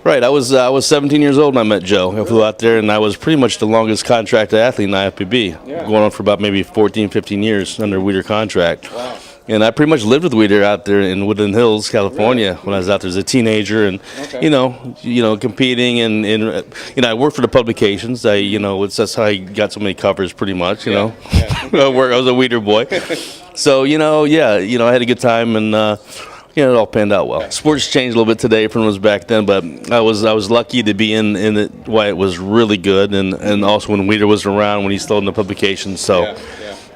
Right, I was 17 years old when I met Joe. I flew out there, and I was pretty much the longest contracted athlete in IFBB, going on for about maybe 14, 15 years under Weider contract. Wow. And I pretty much lived with Weider out there in Woodland Hills, California, when I was out there as a teenager, and competing, and I worked for the publications. That's how I got so many covers, pretty much. I was a Weider boy, so I had a good time, and it all panned out well. Sports changed a little bit today from what it was back then, but I was lucky to be in it while it was really good, and also when Weider was around, when he still in the publications. So.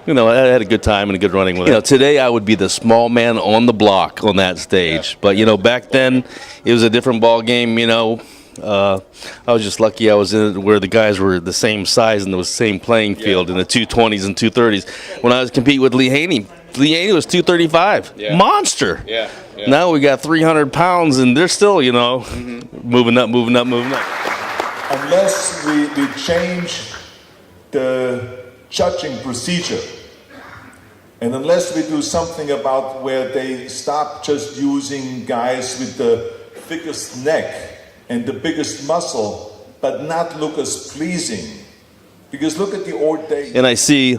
I had a good time and a good running with it. Today I would be the small man on the block on that stage. But, back then it was a different ball game, I was just lucky I was in it where the guys were the same size and the same playing field in the 220s and 230s. When I was competing with Lee Haney was 235. Monster. Now we got 300 pounds and they're still, moving up. Unless we change the judging procedure, and unless we do something about where they stop just using guys with the thickest neck and the biggest muscle, but not look as pleasing. Because look at the old days. And I see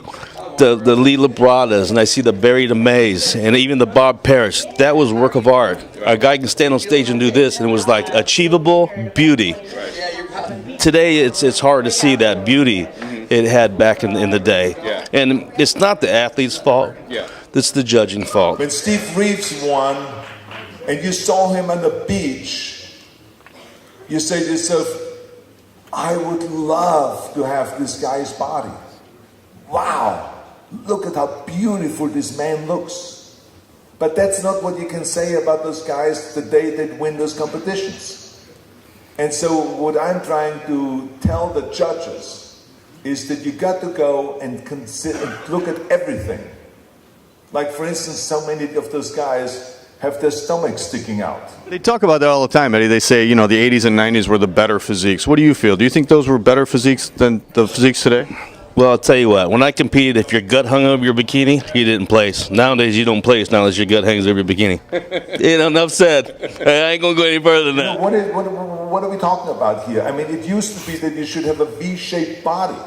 the Lee Labradas, and I see the Barry DeMays, and even the Bob Parrish. That was work of art. A guy can stand on stage and do this, and it was like achievable beauty. Today, it's hard to see that beauty it had back in the day. And it's not the athlete's fault. It's the judging fault. When Steve Reeves won, and you saw him on the beach, you say to yourself, I would love to have this guy's body. Wow, look at how beautiful this man looks. But that's not what you can say about those guys the day they win those competitions. And so what I'm trying to tell the judges is that you got to go and consider, look at everything. Like, for instance, so many of those guys have their stomachs sticking out. They talk about that all the time, Eddie. They say, the 80s and 90s were the better physiques. What do you feel? Do you think those were better physiques than the physiques today? Well, I'll tell you what. When I competed, if your gut hung over your bikini, you didn't place. Nowadays, you don't place now unless your gut hangs over your bikini. Enough said. I ain't going to go any further than that. What are we talking about here? I mean, it used to be that you should have a V-shaped body.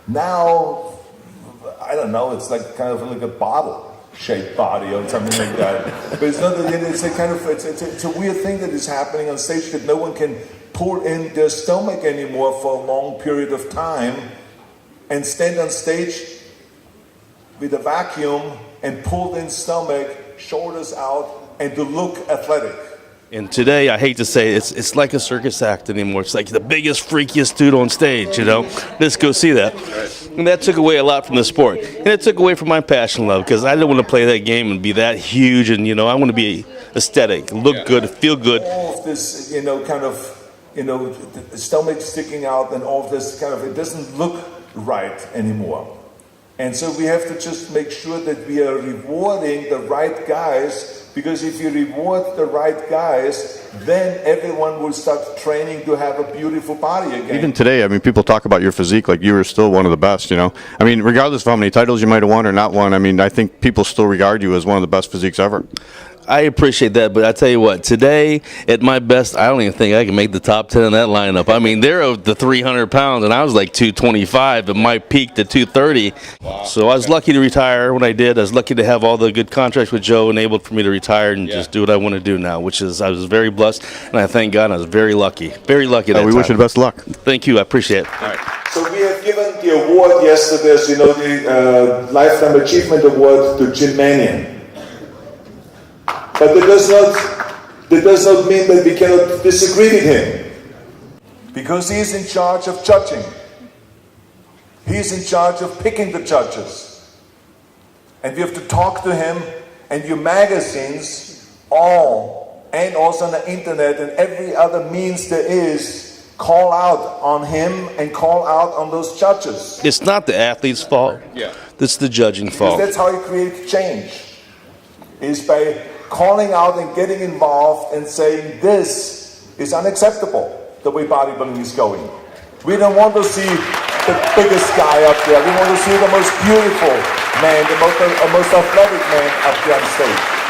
Now, I don't know, it's like kind of like a bottle-shaped body or something like that. But it's not. It's a kind of. It's a weird thing that is happening on stage that no one can pull in their stomach anymore for a long period of time and stand on stage with a vacuum and pulled in stomach, shoulders out, and to look athletic. And today, I hate to say it, it's like a circus act anymore. It's like the biggest, freakiest dude on stage, Let's go see that. And that took away a lot from the sport. And it took away from my passion love, because I didn't want to play that game and be that huge. And, I want to be aesthetic, look good, feel good. All of this, the stomach sticking out and all of this it doesn't look right anymore. And so we have to just make sure that we are rewarding the right guys, because if you reward the right guys, then everyone will start training to have a beautiful body again. Even today, people talk about your physique like you were still one of the best, regardless of how many titles you might have won or not won, I think people still regard you as one of the best physiques ever. I appreciate that, but I tell you what, today, at my best, I don't even think I can make the top 10 in that lineup. They're of the 300 pounds, and I was like 225, but my peak to 230. Wow. So I was lucky to retire when I did. I was lucky to have all the good contracts with Joe enabled for me to retire and just do what I want to do now, which is I was very blessed, and I thank God I was very lucky. Very lucky that we wish you the best of luck. Thank you. I appreciate it. All right. So we have given the award yesterday, the Lifetime Achievement Award to Jim Mannion. But that does not mean that we cannot disagree with him. Because he is in charge of judging. He is in charge of picking the judges. And we have to talk to him, and your magazines, and also on the internet and every other means there is, call out on him and call out on those judges. It's not the athlete's fault. It's the judging fault. Because that's how you create change. Is by calling out and getting involved and saying this is unacceptable, the way bodybuilding is going. We don't want to see the biggest guy up there. We want to see the most beautiful man, the most athletic man up there on stage.